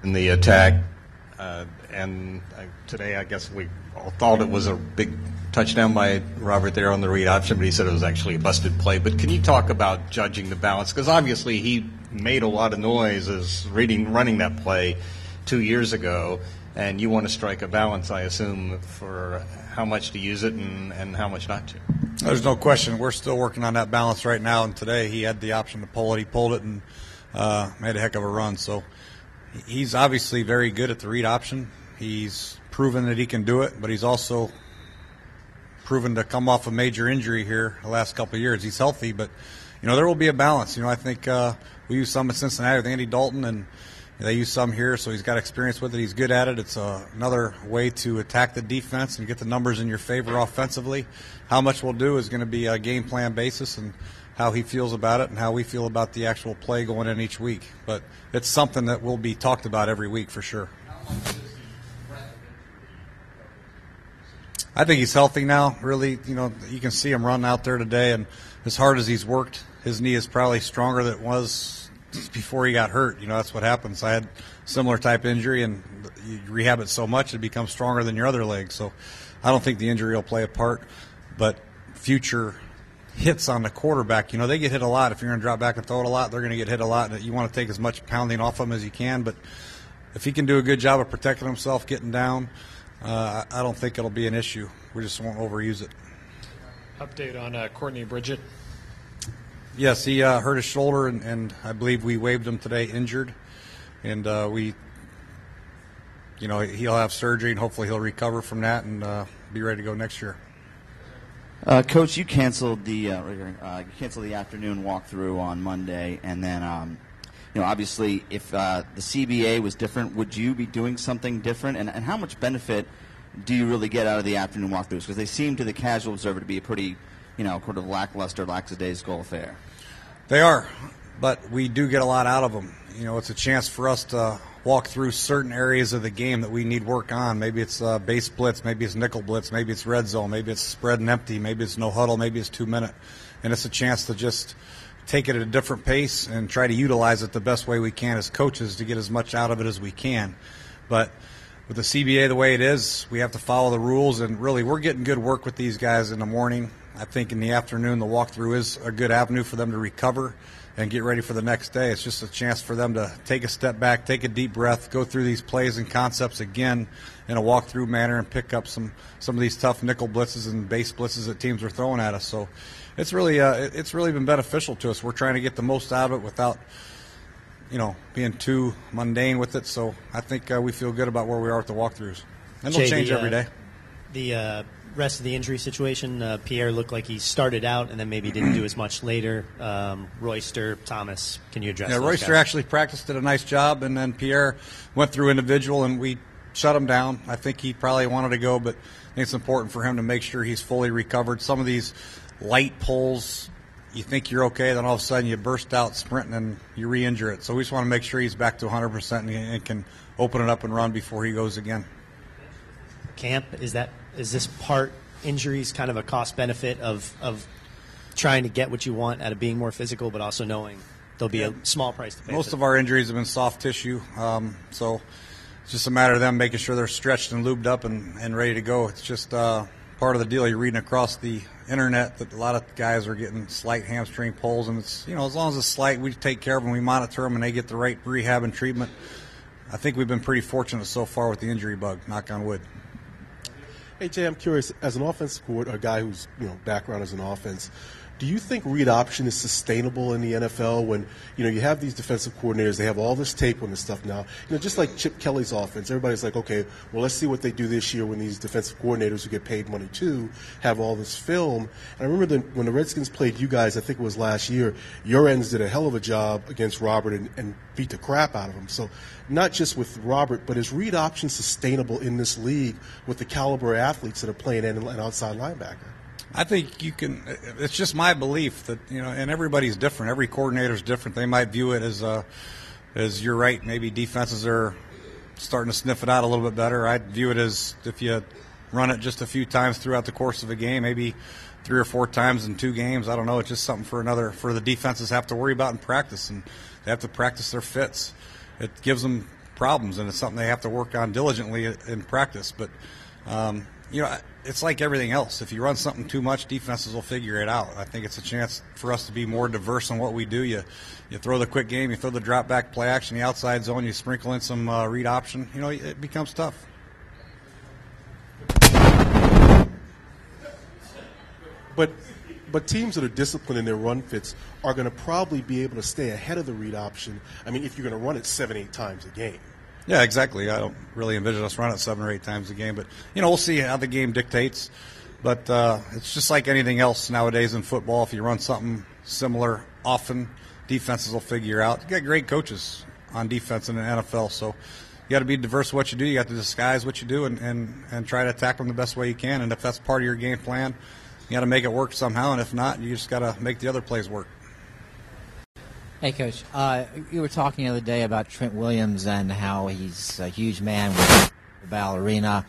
in the attack. And today, I guess we all thought it was a big touchdown by Robert there on the read option, but he said it was actually a busted play. But can you talk about judging the balance? Because obviously he made a lot of noise as running that play 2 years ago, and you want to strike a balance, I assume, for how much to use it and how much not to. There's no question. We're still working on that balance right now, and today he had the option to pull it. He pulled it and made a heck of a run. So he's obviously very good at the read option. He's proven that he can do it, but he's also proven to come off a major injury here the last couple of years. He's healthy, but, there will be a balance. I think we use some at Cincinnati with Andy Dalton, and they use some here, so he's got experience with it. He's good at it. It's another way to attack the defense and get the numbers in your favor offensively. How much we'll do is going to be a game plan basis and how he feels about it and how we feel about the actual play going in each week. But it's something that will be talked about every week for sure. I think he's healthy now, really. You can see him run out there today, and as hard as he's worked, his knee is probably stronger than it was before he got hurt. That's what happens. I had a similar type injury, and you rehab it so much it becomes stronger than your other leg. So I don't think the injury will play a part, but future hits on the quarterback, they get hit a lot. If you're going to drop back and throw it a lot, they're going to get hit a lot. You want to take as much pounding off them as you can, but if he can do a good job of protecting himself, getting down, I don't think it'll be an issue. We just won't overuse it. Update on Courtney Bridget. Yes, he hurt his shoulder, and I believe we waived him today injured. And he'll have surgery, and hopefully he'll recover from that and be ready to go next year. Coach, you canceled the afternoon walkthrough on Monday, and then obviously if the CBA was different, would you be doing something different? And how much benefit do you really get out of the afternoon walkthroughs? Because they seem to the casual observer to be a pretty, sort of lackluster, lackadaisical affair. They are, but we do get a lot out of them. It's a chance for us to walk through certain areas of the game that we need work on. Maybe it's base blitz, maybe it's nickel blitz, maybe it's red zone, maybe it's spread and empty, maybe it's no huddle, maybe it's 2 minute. And it's a chance to just take it at a different pace and try to utilize it the best way we can as coaches to get as much out of it as we can. But with the CBA the way it is, we have to follow the rules, and really we're getting good work with these guys in the morning. I think in the afternoon the walkthrough is a good avenue for them to recover and get ready for the next day. It's just a chance for them to take a step back, take a deep breath, go through these plays and concepts again in a walkthrough manner and pick up some of these tough nickel blitzes and base blitzes that teams are throwing at us. So it's really been beneficial to us. We're trying to get the most out of it without being too mundane with it. So I think we feel good about where we are with the walkthroughs. And they'll change every day. The rest of the injury situation, Pierre looked like he started out and then maybe didn't do as much later. Royster, Thomas, can you address those Royster guys? actually practiced, did a nice job, and then Pierre went through individual, and we shut him down. I think he probably wanted to go, but I think it's important for him to make sure he's fully recovered. Some of these light pulls, you think you're okay, then all of a sudden you burst out sprinting and you re-injure it. So we just want to make sure he's back to 100% and can open it up and run before he goes again. Camp, is this part injuries kind of a cost benefit of trying to get what you want out of being more physical, but also knowing there'll be a small price to pay? Most of our injuries have been soft tissue, so it's just a matter of them making sure they're stretched and lubed up and ready to go. It's just part of the deal. You're reading across the internet that a lot of guys are getting slight hamstring pulls, and it's as long as it's slight, we take care of them, we monitor them, and they get the right rehab and treatment. I think we've been pretty fortunate so far with the injury bug, knock on wood. Hey, Jay, I'm curious, as an offensive coordinator, a guy whose background is in offense, do you think read option is sustainable in the NFL when, you have these defensive coordinators, they have all this tape on this stuff now, just like Chip Kelly's offense, everybody's like, okay, well, let's see what they do this year when these defensive coordinators who get paid money too have all this film. And I remember when the Redskins played you guys, I think it was last year, your ends did a hell of a job against Robert and beat the crap out of him. So not just with Robert, but is read option sustainable in this league with the caliber of athletes that are playing in an outside linebacker? I think you can. It's just my belief that and everybody's different. Every coordinator's different. They might view it as you're right. Maybe defenses are starting to sniff it out a little bit better. I'd view it as if you run it just a few times throughout the course of a game, maybe 3 or 4 times in 2 games. I don't know. It's just something for the defenses have to worry about in practice, and they have to practice their fits. It gives them problems, and it's something they have to work on diligently in practice. But, it's like everything else. If you run something too much, defenses will figure it out. I think it's a chance for us to be more diverse in what we do. You throw the quick game, you throw the drop back play action, the outside zone, you sprinkle in some read option. It becomes tough. But teams that are disciplined in their run fits are going to probably be able to stay ahead of the read option. I mean, if you're going to run it 7-8 times a game. Yeah, exactly. I don't really envision us running it 7 or 8 times a game, but we'll see how the game dictates. But it's just like anything else nowadays in football. If you run something similar often, defenses will figure out. You got great coaches on defense in the NFL, so you got to be diverse in what you do. You got to disguise what you do and try to attack them the best way you can. And if that's part of your game plan, you got to make it work somehow. And if not, you just got to make the other plays work. Hey, Coach. You were talking the other day about Trent Williams and how he's a huge man with the ballerina.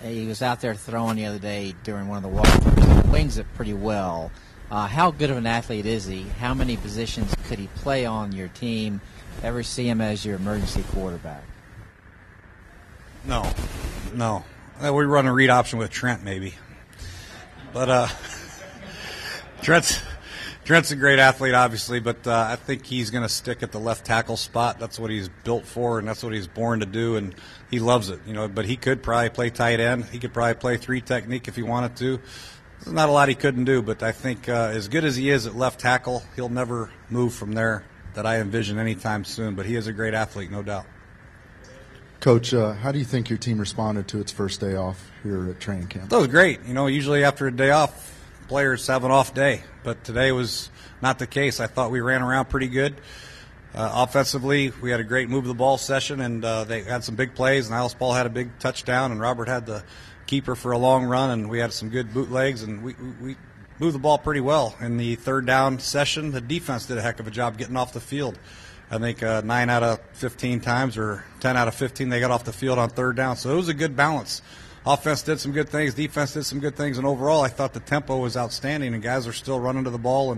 He was out there throwing the other day during one of the walkthroughs. He wings it pretty well. How good of an athlete is he? How many positions could he play on your team? Ever see him as your emergency quarterback? No. We run a read option with Trent maybe. But Trent's a great athlete, obviously, but I think he's going to stick at the left tackle spot. That's what he's built for, and that's what he's born to do, and he loves it. But he could probably play tight end. He could probably play 3 technique if he wanted to. There's not a lot he couldn't do, but I think as good as he is at left tackle, he'll never move from there that I envision anytime soon. But he is a great athlete, no doubt. Coach, how do you think your team responded to its first day off here at training camp? That was great. Usually after a day off, players have an off day, but today was not the case. I thought we ran around pretty good. Offensively, we had a great move the ball session, and they had some big plays, and Alice Paul had a big touchdown, and Robert had the keeper for a long run, and we had some good bootlegs, and we moved the ball pretty well. In the third down session, the defense did a heck of a job getting off the field. I think 9 out of 15 times or 10 out of 15 they got off the field on third down. So it was a good balance. Offense did some good things. Defense did some good things. And overall, I thought the tempo was outstanding, and guys are still running to the ball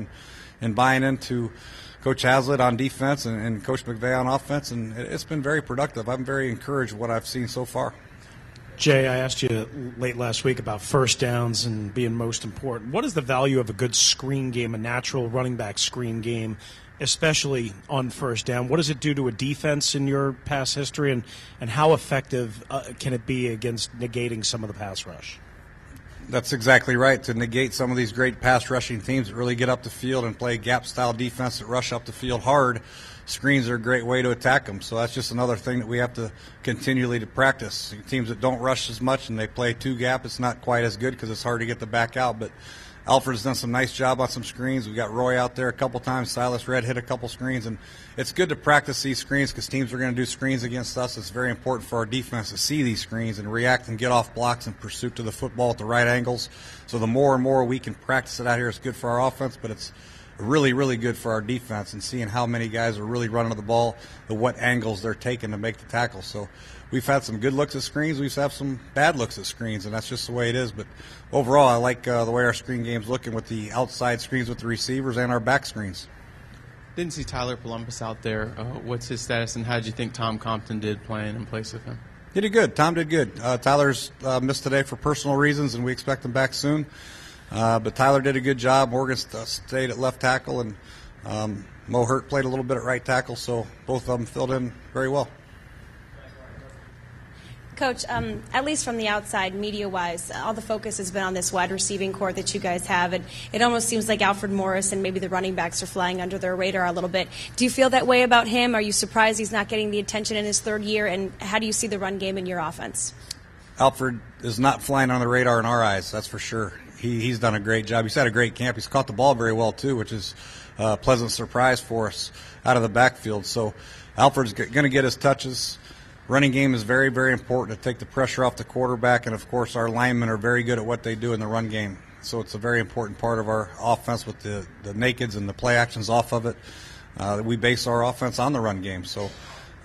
and buying into Coach Haslett on defense and Coach McVay on offense. And it's been very productive. I'm very encouraged with what I've seen so far. Jay, I asked you late last week about first downs and being most important. What is the value of a good screen game, a natural running back screen game, especially on first down? What does it do to a defense in your past history, and how effective can it be against negating some of the pass rush? That's exactly right. To negate some of these great pass rushing teams that really get up the field and play gap-style defense that rush up the field hard, screens are a great way to attack them. So that's just another thing that we have to continually to practice. Teams that don't rush as much and they play 2-gap, it's not quite as good because it's hard to get the back out. But Alfred's done some nice job on some screens. We got Roy out there a couple times. Silas Red hit a couple screens. And it's good to practice these screens because teams are going to do screens against us. It's very important for our defense to see these screens and react and get off blocks in pursuit to the football at the right angles. So the more and more we can practice it out here, it's good for our offense, but it's really, really good for our defense and seeing how many guys are really running to the ball and what angles they're taking to make the tackle. So we've had some good looks at screens. We've had some bad looks at screens, and that's just the way it is. But overall, I like the way our screen game's looking with the outside screens with the receivers and our back screens. Didn't see Tyler Columbus out there. What's his status, and how did you think Tom Compton did playing in place of him? He did good. Tom did good. Tyler's missed today for personal reasons, and we expect him back soon. But Tyler did a good job. Morgan stayed at left tackle, and Mo Hurt played a little bit at right tackle, so both of them filled in very well. Coach, at least from the outside, media-wise, all the focus has been on this wide receiving core that you guys have, and it almost seems like Alfred Morris and maybe the running backs are flying under their radar a little bit. Do you feel that way about him? Are you surprised he's not getting the attention in his third year, and how do you see the run game in your offense? Alfred is not flying on the radar in our eyes, that's for sure. He's done a great job. He's had a great camp. He's caught the ball very well, too, which is a pleasant surprise for us out of the backfield. So Alfred's going to get his touches. Running game is very, very important to take the pressure off the quarterback, and, of course, our linemen are very good at what they do in the run game. So it's a very important part of our offense with the nakeds and the play actions off of it. We base our offense on the run game. So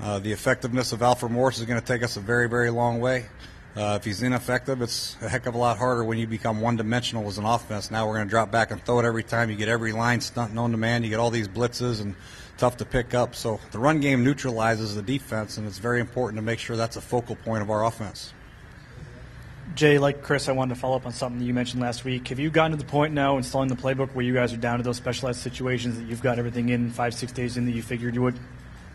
the effectiveness of Alfred Morris is going to take us a very, very long way. If he's ineffective, it's a heck of a lot harder when you become one-dimensional as an offense. Now we're going to drop back and throw it every time. You get every line stunt known to man. You get all these blitzes and tough to pick up. So the run game neutralizes the defense, and it's very important to make sure that's a focal point of our offense. Jay, like Chris, I wanted to follow up on something that you mentioned last week. Have you gotten to the point now installing the playbook where you guys are down to those specialized situations that you've got everything in 5-6 days in that you figured you would?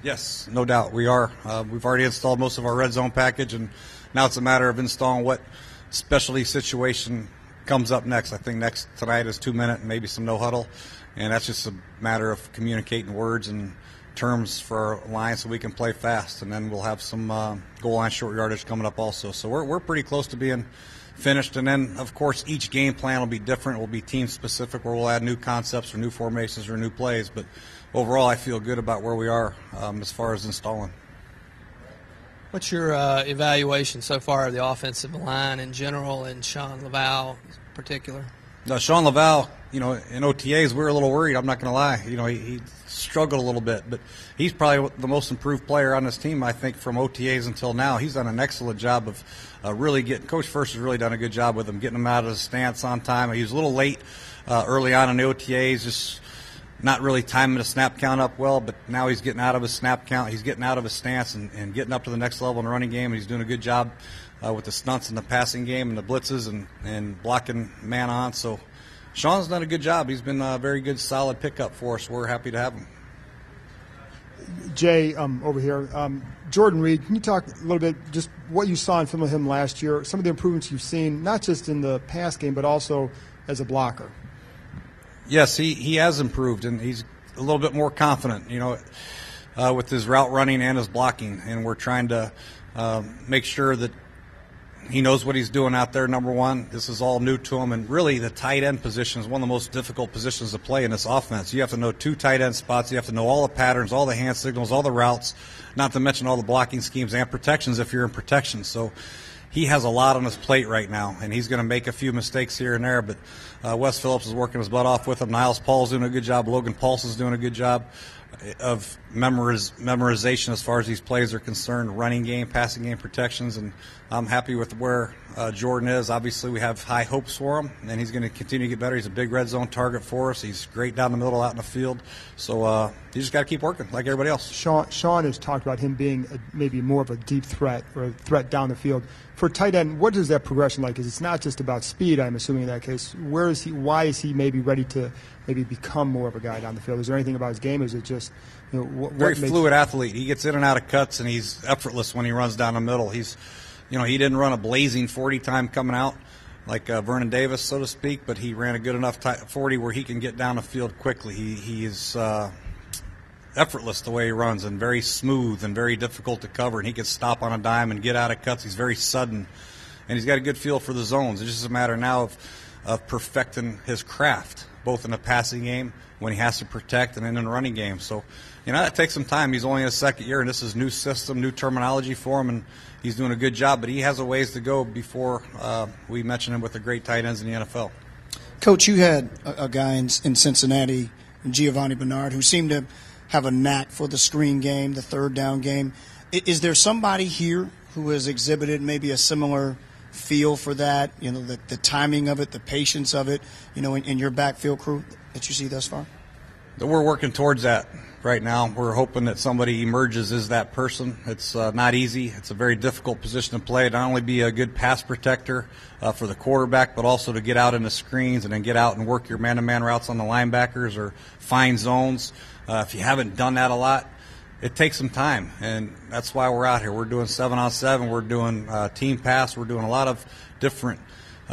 Yes, no doubt. We are. We've already installed most of our red zone package, and now it's a matter of installing what specialty situation comes up next. I think next tonight is 2-minute and maybe some no huddle, and that's just a matter of communicating words and terms for our line so we can play fast, and then we'll have some goal line short yardage coming up also. So we're pretty close to being finished, and then of course each game plan will be different. It will be team specific, where we'll add new concepts or new formations or new plays, but overall I feel good about where we are as far as installing. What's your evaluation so far of the offensive line in general and Sean Laval in particular? Sean Laval, in OTAs we were a little worried, I'm not going to lie. He struggled a little bit, but he's probably the most improved player on this team, I think, from OTAs until now. He's done an excellent job of really getting – Coach First has really done a good job with him, getting him out of his stance on time. He was a little late early on in the OTAs, just not really timing the snap count up well, but now he's getting out of his snap count. He's getting out of his stance and getting up to the next level in the running game, and he's doing a good job with the stunts in the passing game and the blitzes and blocking man on. So Sean's done a good job. He's been a very good, solid pickup for us. We're happy to have him. Jay, over here. Jordan Reed, can you talk a little bit just what you saw in film of him last year, some of the improvements you've seen, not just in the pass game, but also as a blocker? Yes, he has improved, and he's a little bit more confident, with his route running and his blocking. And we're trying to make sure that he knows what he's doing out there, number one. This is all new to him. And really, the tight end position is one of the most difficult positions to play in this offense. You have to know 2 tight end spots. You have to know all the patterns, all the hand signals, all the routes, not to mention all the blocking schemes and protections if you're in protection. So he has a lot on his plate right now, and he's going to make a few mistakes here and there. But Wes Phillips is working his butt off with him. Niles Paul's doing a good job. Logan Paulson's doing a good job of memorization as far as these plays are concerned, running game, passing game protections, and I'm happy with where Jordan is. Obviously, we have high hopes for him, and he's going to continue to get better. He's a big red zone target for us. He's great down the middle, out in the field. So you just got to keep working like everybody else. Sean has talked about him being maybe more of a deep threat or a threat down the field. For tight end, what is that progression like? Because it's not just about speed, I'm assuming, in that case. Where is he? Why is he maybe ready to maybe become more of a guy down the field? Is there anything about his game? Or is it just very fluid athlete? He gets in and out of cuts, and he's effortless when he runs down the middle. He's, he didn't run a blazing 40 time coming out like Vernon Davis, so to speak, but he ran a good enough 40 where he can get down the field quickly. He is effortless the way he runs, and very smooth and very difficult to cover, and he can stop on a dime and get out of cuts. He's very sudden, and he's got a good feel for the zones. It's just a matter now of perfecting his craft, both in the passing game when he has to protect and in the running game. So, that takes some time. He's only in his second year, and this is new system, new terminology for him, and he's doing a good job, but he has a ways to go before we mention him with the great tight ends in the NFL. Coach, you had a guy in Cincinnati, Giovanni Bernard, who seemed to have a knack for the screen game, the third down game. Is there somebody here who has exhibited maybe a similar feel for that, the timing of it, the patience of it, in your backfield crew that you see thus far? We're working towards that right now. We're hoping that somebody emerges as that person. It's not easy. It's a very difficult position to play. Not only be a good pass protector for the quarterback, but also to get out in the screens and then get out and work your man-to-man routes on the linebackers or find zones. If you haven't done that a lot, it takes some time, and that's why we're out here. We're doing 7-on-7. We're doing team pass. We're doing a lot of different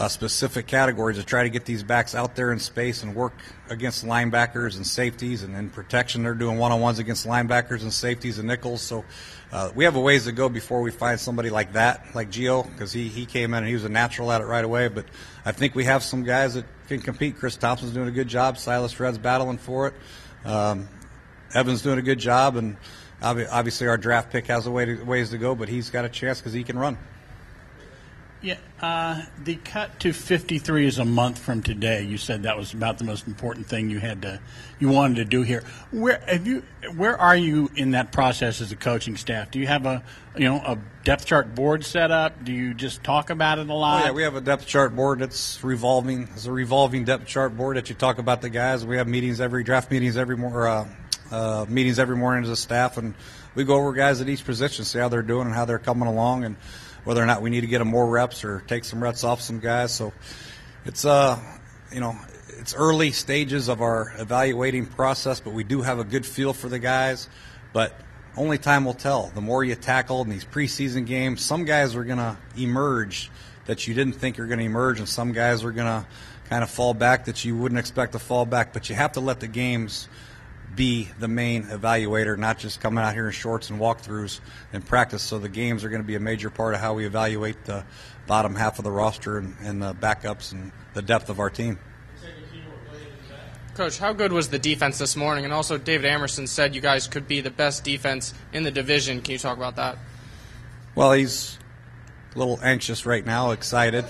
specific categories to try to get these backs out there in space and work against linebackers and safeties, and in protection they're doing one-on-ones against linebackers and safeties and nickels. So we have a ways to go before we find somebody like that, like Gio, because he came in and he was a natural at it right away. But I think we have some guys that can compete. Chris Thompson's doing a good job. Silas Red's battling for it. Evan's doing a good job, and obviously our draft pick has ways to go, but he's got a chance because he can run. Yeah, the cut to 53 is a month from today. You said that was about the most important thing you wanted to do here. Where are you in that process as a coaching staff? Do you have a depth chart board set up? Do you just talk about it a lot? Oh, yeah, we have a depth chart board that's revolving. It's a revolving depth chart board that you talk about the guys. We have draft meetings every morning as a staff, and we go over guys at each position, see how they're doing and how they're coming along, and whether or not we need to get them more reps or take some reps off some guys. So it's it's early stages of our evaluating process, but we do have a good feel for the guys. But only time will tell. The more you tackle in these preseason games, some guys are going to emerge that you didn't think are going to emerge, and some guys are going to kind of fall back that you wouldn't expect to fall back. But you have to let the games be the main evaluator, not just coming out here in shorts and walkthroughs and practice. So the games are going to be a major part of how we evaluate the bottom half of the roster and the backups and the depth of our team. Coach, how good was the defense this morning? And also David Amerson said you guys could be the best defense in the division. Can you talk about that? Well, he's a little anxious right now, excited.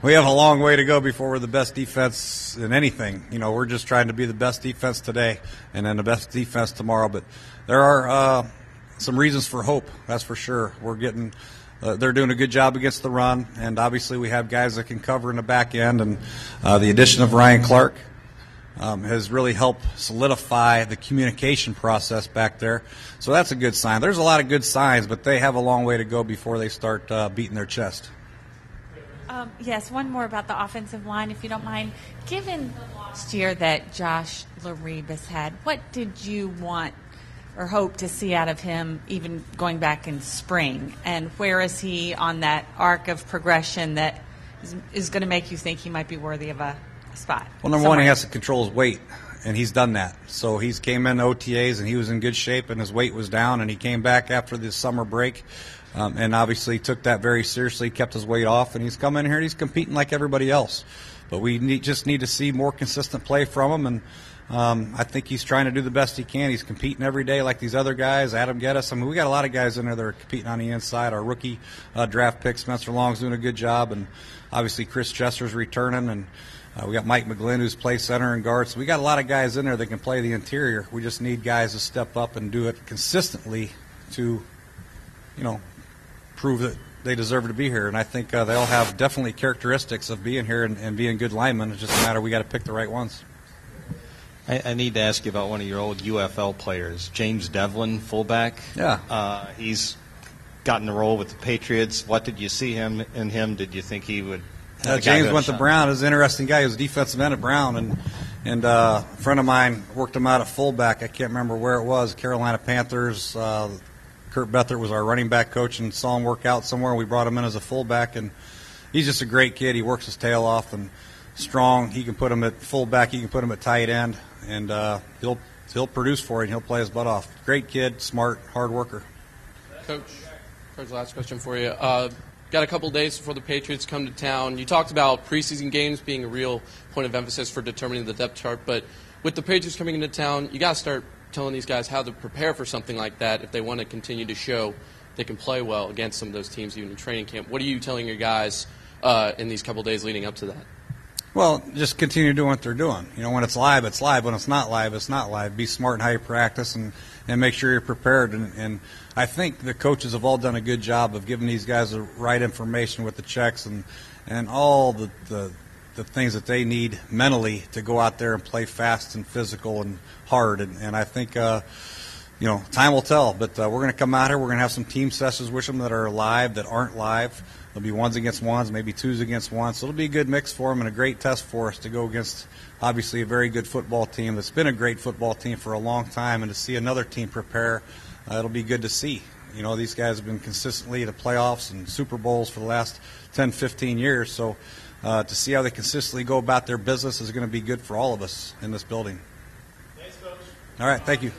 We have a long way to go before we're the best defense in anything. We're just trying to be the best defense today and then the best defense tomorrow. But there are some reasons for hope, that's for sure. We're getting they're doing a good job against the run, and obviously we have guys that can cover in the back end. And the addition of Ryan Clark has really helped solidify the communication process back there. So that's a good sign. There's a lot of good signs, but they have a long way to go before they start beating their chest. Yes, one more about the offensive line, if you don't mind. Given the last year that Josh Laribas had, what did you want or hope to see out of him even going back in spring? And where is he on that arc of progression that is going to make you think he might be worthy of a spot? Well, number one, he has to control his weight, and he's done that. So he's came in OTAs, and he was in good shape, and his weight was down, and he came back after the summer break. And obviously took that very seriously, kept his weight off, and he's come in here and he's competing like everybody else. But we just need to see more consistent play from him, and I think he's trying to do the best he can. He's competing every day like these other guys, Adam Geddes. I mean, we got a lot of guys in there that are competing on the inside. Our rookie draft pick, Spencer Long's doing a good job, and obviously Chris Chester's returning, and we got Mike McGlynn who's play center and guard. So we got a lot of guys in there that can play the interior. We just need guys to step up and do it consistently to, prove that they deserve to be here. And I think they all have definitely characteristics of being here and being good linemen. It's just a matter we got to pick the right ones. I need to ask you about one of your old UFL players, James Develin, fullback. Yeah. He's gotten the role with the Patriots. What did you see in him? Did you think he would? James went to Brown. He was an interesting guy. He was a defensive end at Brown, and a friend of mine worked him out at fullback. I can't remember where it was. Carolina Panthers. Kurt Beathard was our running back coach and saw him work out somewhere. We brought him in as a fullback, and he's just a great kid. He works his tail off and strong. He can put him at fullback. He can put him at tight end, and he'll produce for you, and he'll play his butt off. Great kid, smart, hard worker. Coach, last question for you. Got a couple days before the Patriots come to town. You talked about preseason games being a real point of emphasis for determining the depth chart, but with the Patriots coming into town, you got to start telling these guys how to prepare for something like that if they want to continue to show they can play well against some of those teams even in training camp. What are you telling your guys in these couple days leading up to that? Well, just continue doing what they're doing. When it's live, it's live. When it's not live, it's not live. Be smart in how you practice and make sure you're prepared. And I think the coaches have all done a good job of giving these guys the right information with the checks and all the things that they need mentally to go out there and play fast and physical and hard. And I think, time will tell. But we're going to come out here. We're going to have some team sessions with them that are live, that aren't live. There'll be ones against ones, maybe twos against ones. So it'll be a good mix for them and a great test for us to go against, obviously, a very good football team that's been a great football team for a long time. And to see another team prepare, it'll be good to see. These guys have been consistently in the playoffs and Super Bowls for the last 10, 15 years. So to see how they consistently go about their business is going to be good for all of us in this building. Thanks, Coach. All right, thank you.